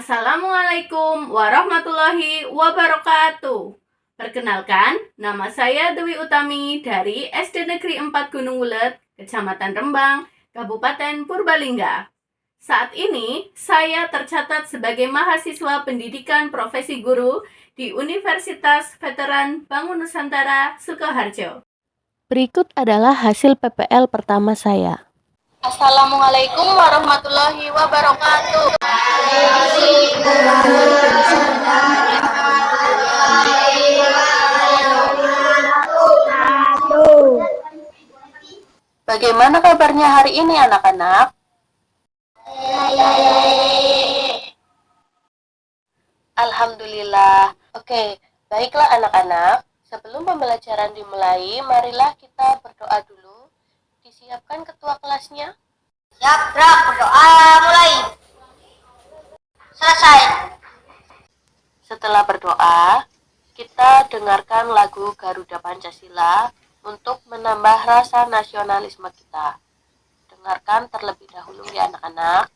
Assalamualaikum warahmatullahi wabarakatuh. Perkenalkan, nama saya Dewi Utami dari SD Negeri 4 Gunung Wulet, Kecamatan Rembang, Kabupaten Purbalingga. Saat ini, saya tercatat sebagai mahasiswa pendidikan profesi guru di Universitas Veteran Bangun Nusantara, Sukoharjo. Berikut adalah hasil PPL pertama saya. Assalamualaikum warahmatullahi wabarakatuh. Bagaimana kabarnya hari ini anak-anak? Alhamdulillah. Oke, baiklah anak-anak. Sebelum pembelajaran dimulai, marilah kita berdoa dulu. Disiapkan ketua kelasnya? Siap, gerak, berdoa, mulai. Selesai. Setelah berdoa, kita dengarkan lagu Garuda Pancasila untuk menambah rasa nasionalisme kita. Dengarkan terlebih dahulu ya anak-anak.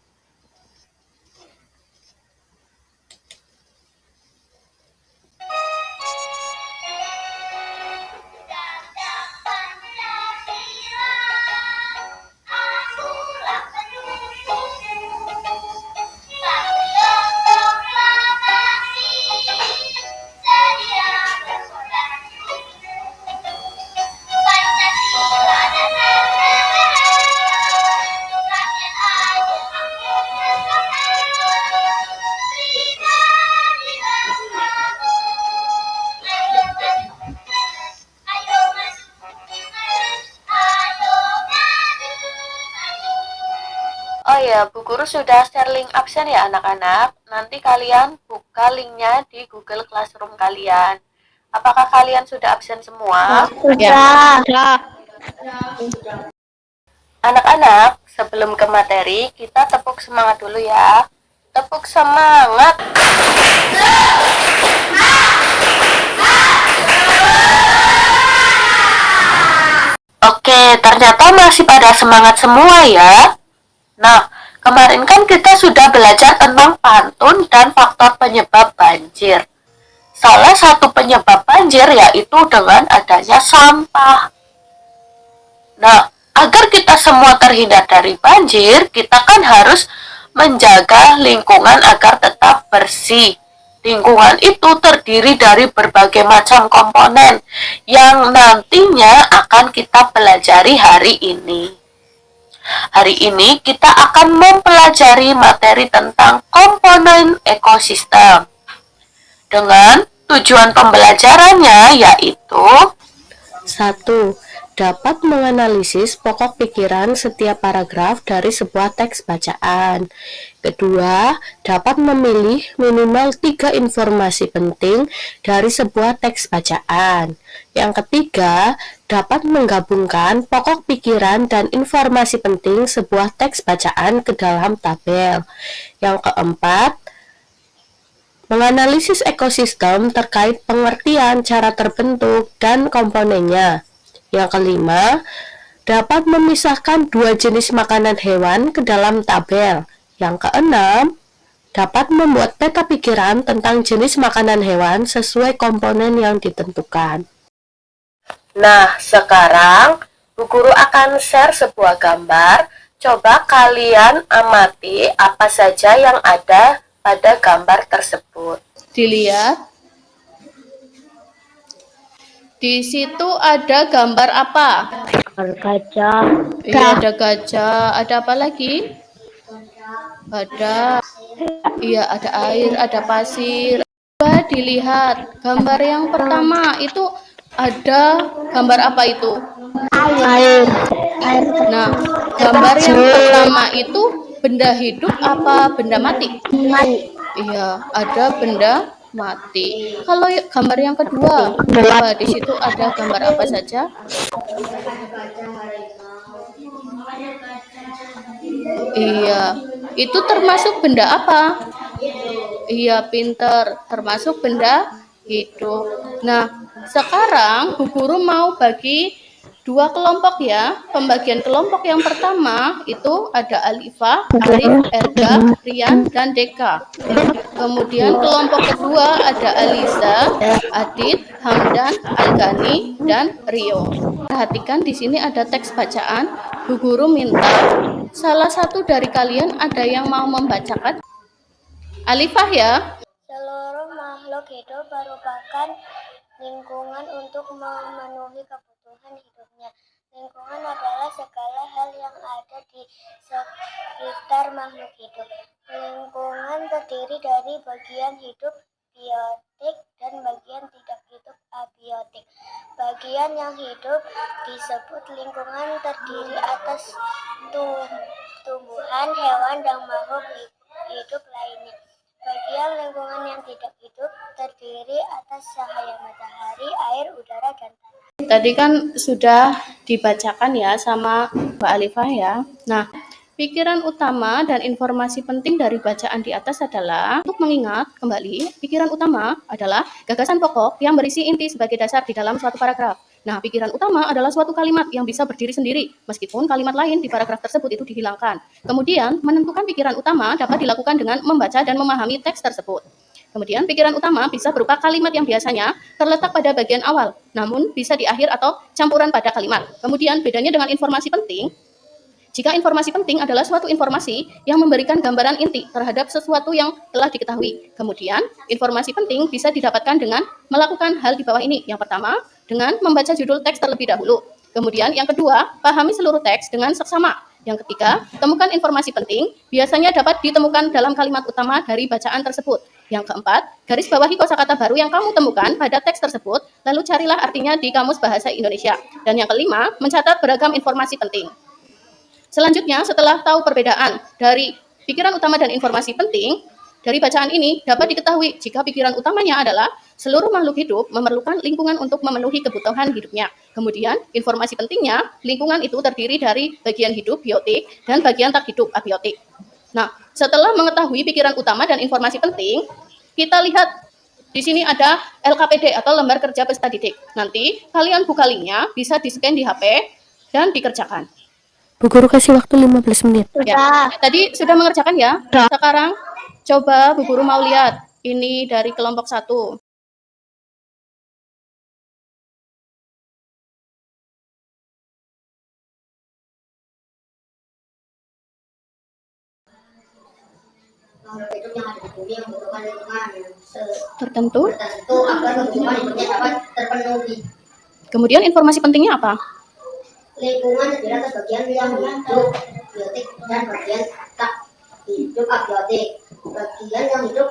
Oh ya, Bu Guru sudah share link absen ya anak-anak. Nanti kalian buka linknya di Google Classroom kalian. Apakah kalian sudah absen semua? Sudah. Anak-anak, sebelum ke materi, kita tepuk semangat dulu ya. Tepuk semangat. Oke, ternyata masih pada semangat semua ya. Nah, kemarin kan kita sudah belajar tentang pantun dan faktor penyebab banjir. Salah satu penyebab banjir yaitu dengan adanya sampah. Nah, agar kita semua terhindar dari banjir, kita kan harus menjaga lingkungan agar tetap bersih. Lingkungan itu terdiri dari berbagai macam komponen yang nantinya akan kita pelajari hari ini. Hari ini kita akan mempelajari materi tentang komponen ekosistem. Dengan tujuan pembelajarannya yaitu 1. Dapat menganalisis pokok pikiran setiap paragraf dari sebuah teks bacaan. Kedua, dapat memilih minimal 3 informasi penting dari sebuah teks bacaan. Yang ketiga, dapat menggabungkan pokok pikiran dan informasi penting sebuah teks bacaan ke dalam tabel. Yang keempat, menganalisis ekosistem terkait pengertian cara terbentuk dan komponennya. Yang kelima, dapat memisahkan 2 jenis makanan hewan ke dalam tabel. Yang keenam, dapat membuat peta pikiran tentang jenis makanan hewan sesuai komponen yang ditentukan. Nah, sekarang Bu Guru akan share sebuah gambar. Coba kalian amati apa saja yang ada pada gambar tersebut. Dilihat. Di situ ada gambar apa? Gajah. Iya, ada gajah. Ada apa lagi? Ada air, ada pasir. Coba dilihat. Gambar yang pertama itu ada gambar apa itu? Air. Nah, gambar yang pertama itu benda hidup apa benda mati? Iya, ada benda mati. Kalau gambar yang kedua, coba di situ ada gambar apa saja? Iya, itu termasuk benda apa? Iya, pinter, termasuk benda hidup. Nah, sekarang Bu Guru mau bagi dua kelompok ya. Pembagian kelompok yang pertama itu ada Alifah, Arif, Erga, Rian, dan Deka. Kemudian kelompok kedua ada Aliza, Adit, Hamdan, Algani, dan Rio. Perhatikan di sini ada teks bacaan. Bu Guru minta salah satu dari kalian ada yang mau membacakan. Alifah ya. Seluruh makhluk hidup merupakan lingkungan untuk memenuhi kebutuhan hidupnya. Lingkungan adalah segala hal yang ada di sekitar makhluk hidup. Lingkungan terdiri dari bagian hidup biotik dan bagian tidak hidup abiotik. Bagian yang hidup disebut lingkungan terdiri atas tumbuhan, hewan, dan makhluk hidup lainnya. Bagian lingkungan yang tidak hidup terdiri atas cahaya matahari, air, udara, dan tanah. Tadi kan sudah dibacakan ya sama Mbak Alifah ya. Nah, pikiran utama dan informasi penting dari bacaan di atas adalah untuk mengingat kembali, pikiran utama adalah gagasan pokok yang berisi inti sebagai dasar di dalam suatu paragraf. Nah, pikiran utama adalah suatu kalimat yang bisa berdiri sendiri, meskipun kalimat lain di paragraf tersebut itu dihilangkan. Kemudian, menentukan pikiran utama dapat dilakukan dengan membaca dan memahami teks tersebut. Kemudian, pikiran utama bisa berupa kalimat yang biasanya terletak pada bagian awal, namun bisa di akhir atau campuran pada kalimat. Kemudian, bedanya dengan informasi penting, jika informasi penting adalah suatu informasi yang memberikan gambaran inti terhadap sesuatu yang telah diketahui. Kemudian, informasi penting bisa didapatkan dengan melakukan hal di bawah ini. Yang pertama, dengan membaca judul teks terlebih dahulu. Kemudian, yang kedua, pahami seluruh teks dengan seksama. Yang ketiga, temukan informasi penting, biasanya dapat ditemukan dalam kalimat utama dari bacaan tersebut. Yang keempat, garis bawahi kosakata baru yang kamu temukan pada teks tersebut, lalu carilah artinya di Kamus Bahasa Indonesia. Dan yang kelima, mencatat beragam informasi penting. Selanjutnya, setelah tahu perbedaan dari pikiran utama dan informasi penting, dari bacaan ini dapat diketahui jika pikiran utamanya adalah seluruh makhluk hidup memerlukan lingkungan untuk memenuhi kebutuhan hidupnya. Kemudian, informasi pentingnya, lingkungan itu terdiri dari bagian hidup biotik dan bagian tak hidup abiotik. Nah, setelah mengetahui pikiran utama dan informasi penting, kita lihat di sini ada LKPD atau lembar kerja peserta didik. Nanti kalian buka linknya, bisa di-scan di HP dan dikerjakan. Bu Guru kasih waktu 15 menit. Ya, tadi sudah mengerjakan ya? Sekarang coba Bu Guru mau lihat. Ini dari kelompok 1. Makhluk hidup yang ada di bumi membutuhkan lingkungan Tertentu. tertentu agar kebutuhan hidupnya dapat terpenuhi. Kemudian informasi pentingnya apa? Lingkungan terdiri atas bagian yang hidup biotik dan bagian tak hidup abiotik. Bagian yang hidup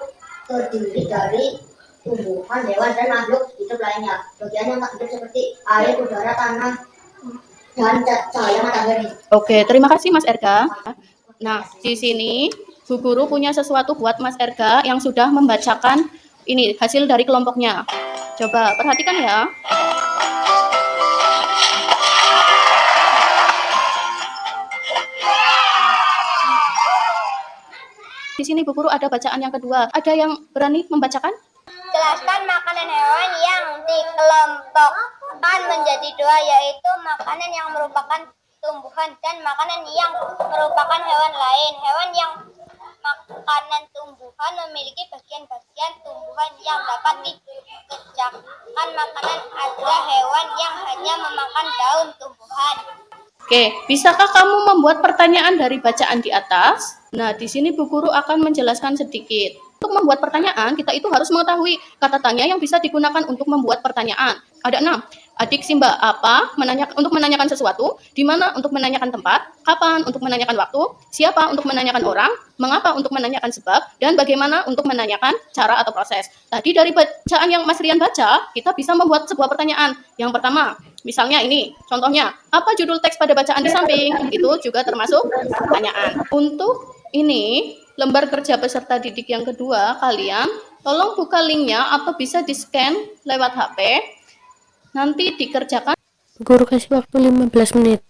terdiri dari tumbuhan, hewan, dan makhluk hidup lainnya. Bagian yang tak hidup seperti air, udara, tanah, dan cahaya matahari. Oke, terima kasih Mas Erga. Nah, di sini Bu Guru punya sesuatu buat Mas Erga yang sudah membacakan ini hasil dari kelompoknya. Coba perhatikan ya. Di sini Bu Guru ada bacaan yang kedua. Ada yang berani membacakan? Jelaskan makanan hewan yang dikelompokkan menjadi dua, yaitu makanan yang merupakan tumbuhan dan makanan yang merupakan hewan lain. Hewan yang makanan tumbuhan memiliki bagian-bagian tumbuhan yang dapat dikerjakan makanan. Ada hewan yang hanya memakan daun tumbuhan. Oke, bisakah kamu membuat pertanyaan dari bacaan di atas? Nah, di sini Bu Guru akan menjelaskan sedikit. Untuk membuat pertanyaan, kita itu harus mengetahui kata tanya yang bisa digunakan untuk membuat pertanyaan. Ada 6. Adik Simba apa? Untuk menanyakan sesuatu. Di mana untuk menanyakan tempat. Kapan untuk menanyakan waktu. Siapa untuk menanyakan orang. Mengapa untuk menanyakan sebab. Dan bagaimana untuk menanyakan cara atau proses. Tadi dari bacaan yang Mas Rian baca, kita bisa membuat sebuah pertanyaan. Yang pertama, misalnya ini, contohnya, apa judul teks pada bacaan di samping? Itu juga termasuk pertanyaan. Untuk ini, lembar kerja peserta didik yang kedua, kalian tolong buka linknya atau bisa di-scan lewat HP. Nanti dikerjakan. Bu Guru kasih waktu 15 menit.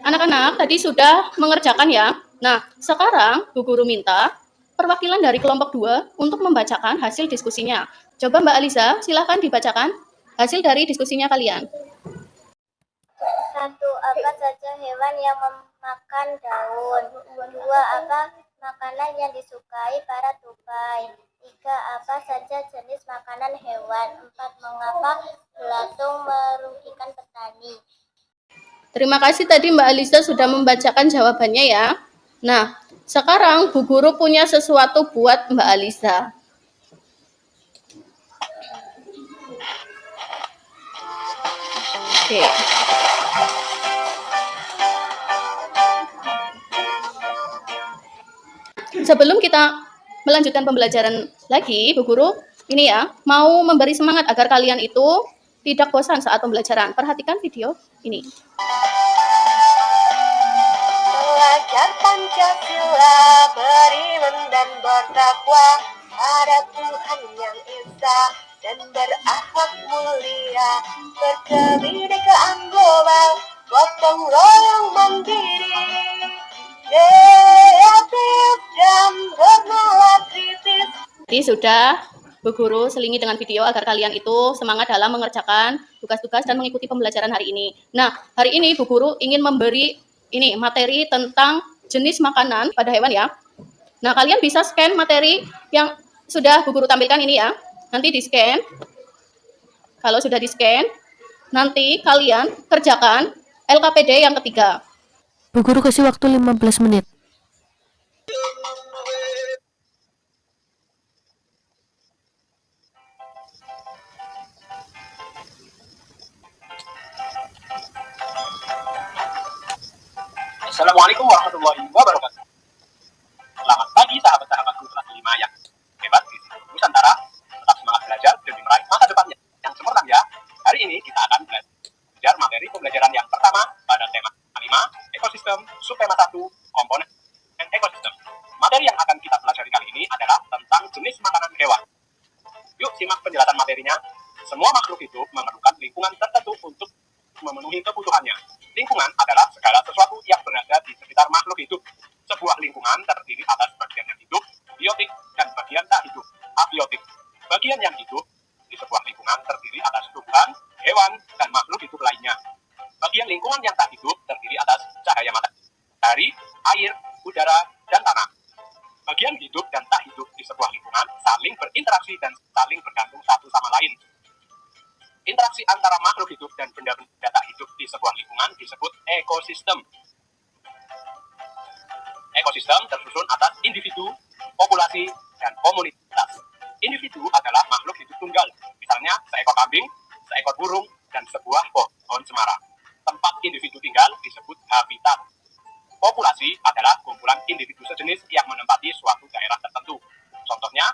Anak-anak tadi sudah mengerjakan ya. Nah, sekarang Bu Guru minta perwakilan dari kelompok 2 untuk membacakan hasil diskusinya. Coba Mbak Aliza, silahkan dibacakan hasil dari diskusinya kalian. Satu, apa saja hewan yang memakan daun? Dua, apa makanan yang disukai para tupai? Tiga, apa saja jenis makanan hewan? Empat, mengapa belatung merugikan petani? Terima kasih tadi Mbak Alisa sudah membacakan jawabannya ya. Nah, sekarang Bu Guru punya sesuatu buat Mbak Alisa. Oke. Sebelum kita melanjutkan pembelajaran lagi, Bu Guru, ini ya, mau memberi semangat agar kalian itu tidak bosan saat pembelajaran. Perhatikan video ini. Belajar Pancasila, beriman dan bertakwa pada Tuhan yang Esa dan berakhlak mulia, berkebinekaan global, gotong royong mandiri, kreatif dan bernalar kritis. Jadi sudah Bu Guru selingi dengan video agar kalian itu semangat dalam mengerjakan tugas-tugas dan mengikuti pembelajaran hari ini. Nah, hari ini Bu Guru ingin memberi ini materi tentang jenis makanan pada hewan ya. Nah, kalian bisa scan materi yang sudah Bu Guru tampilkan ini ya. Nanti di-scan. Kalau sudah di-scan, nanti kalian kerjakan LKPD yang ketiga. Bu Guru kasih waktu 15 menit. Assalamualaikum warahmatullahi wabarakatuh. Selamat pagi sahabat-sahabatku kelas 5 yang hebat di seluruh Nusantara. Tetap semangat belajar demi meraih masa depan yang cemerlang ya. Hari ini kita akan belajar materi pembelajaran yang pertama pada tema 5, ekosistem, subtema 1, komponen ekosistem. Materi yang akan kita pelajari kali ini adalah tentang jenis makanan hewan. Yuk simak penjelasan materinya. Semua makhluk hidup memerlukan lingkungan tertentu untuk memenuhi kebutuhannya. Lingkungan adalah segala sesuatu yang berada di sekitar makhluk hidup. Sebuah lingkungan terdiri atas bagian yang hidup, biotik, dan bagian tak hidup, abiotik. Bagian yang hidup di sebuah lingkungan terdiri atas tumbuhan, hewan, dan makhluk hidup lainnya. Bagian lingkungan yang tak hidup terdiri atas cahaya matahari, air, udara, dan tanah. Bagian hidup dan tak hidup di sebuah lingkungan saling berinteraksi dan saling bergantung satu sama lain. Interaksi antara makhluk hidup dan benda-benda tak hidup di sebuah lingkungan disebut ekosistem. Ekosistem tersusun atas individu, populasi, dan komunitas. Individu adalah makhluk hidup tunggal, misalnya seekor kambing, seekor burung, dan sebuah pohon cemara. Tempat individu tinggal disebut habitat. Populasi adalah kumpulan individu sejenis yang menempati suatu daerah tertentu. Contohnya,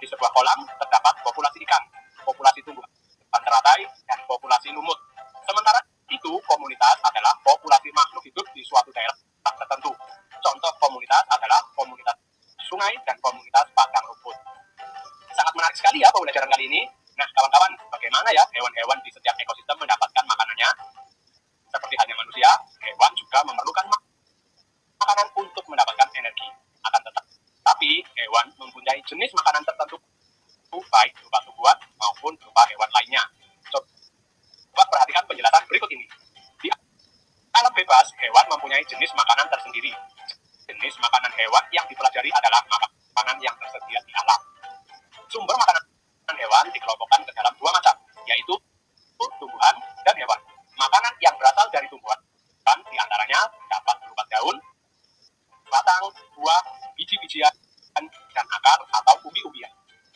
di sebuah kolam terdapat populasi ikan, populasi tumbuhan teratai, dan populasi lumut. Sementara itu, komunitas adalah populasi makhluk hidup di suatu daerah tertentu. Contoh komunitas adalah komunitas sungai dan komunitas padang rumput. Sangat menarik sekali ya pembelajaran kali ini. Nah, kawan-kawan, bagaimana ya hewan-hewan di setiap ekosistem mendapatkan makanannya? Seperti halnya manusia, hewan juga memerlukan makanan untuk mendapatkan energi. Akan tetapi, hewan mempunyai jenis makanan tertentu baik berupa tumbuhan maupun berupa hewan lainnya. Coba perhatikan penjelasan berikut ini. Di alam bebas, hewan mempunyai jenis makanan tersendiri. Jenis makanan hewan yang dipelajari adalah makanan yang tersedia di alam. Sumber makanan hewan dikelompokkan ke dalam dua macam, yaitu tumbuhan dan hewan. Makanan yang berasal dari tumbuhan diantaranya dapat berupa daun, batang, buah, biji-bijian, dan akar atau umbi-umbian.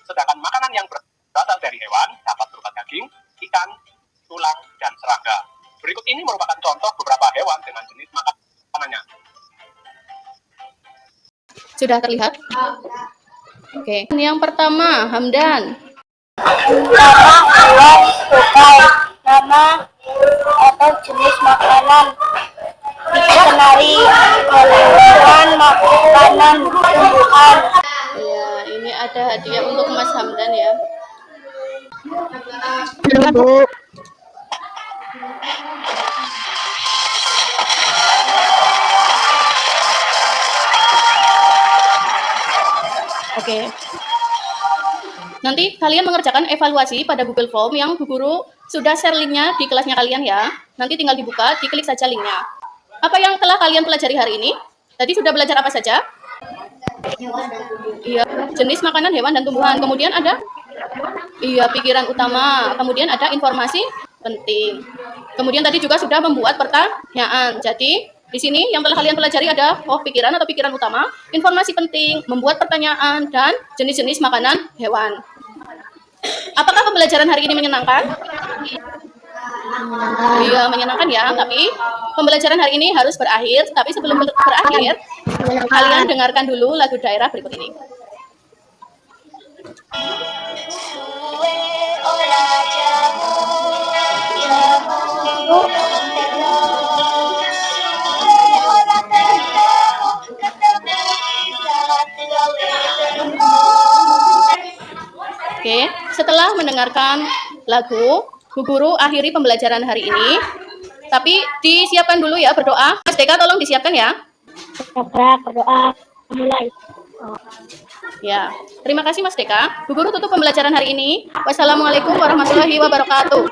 Sedangkan makanan yang berasal dari hewan dapat berupa daging, ikan, tulang, dan serangga. Berikut ini merupakan contoh beberapa hewan dengan jenis makanannya. Sudah terlihat? Oke. Yang pertama, Hamdan. Nama hewan tupai. Nama atau jenis makanan. Dictionary. Hewan makanan tumbuhan. Ya, ini ada hadiah untuk Mas Hamdan ya. Bu. Oke. Nanti kalian mengerjakan evaluasi pada Google Form yang Bu Guru sudah share linknya di kelasnya kalian ya. Nanti tinggal dibuka, diklik saja linknya. Apa yang telah kalian pelajari hari ini? Tadi sudah belajar apa saja? Iya, jenis makanan hewan dan tumbuhan. Kemudian ada pikiran utama. Kemudian ada informasi penting. Kemudian tadi juga sudah membuat pertanyaan. Jadi di sini yang telah kalian pelajari ada pikiran atau pikiran utama, informasi penting, membuat pertanyaan, dan jenis-jenis makanan hewan. Apakah pembelajaran hari ini menyenangkan? Iya, menyenangkan ya. Tapi pembelajaran hari ini harus berakhir. Tapi sebelum berakhir, kalian dengarkan dulu lagu daerah berikut ini. Oke, setelah mendengarkan lagu, Bu Guru akhiri pembelajaran hari ini. Tapi disiapkan dulu ya berdoa. Mas Deka tolong disiapkan ya. Berdoa mulai. Ya, terima kasih Mas Deka. Bu Guru tutup pembelajaran hari ini. Wassalamualaikum warahmatullahi wabarakatuh.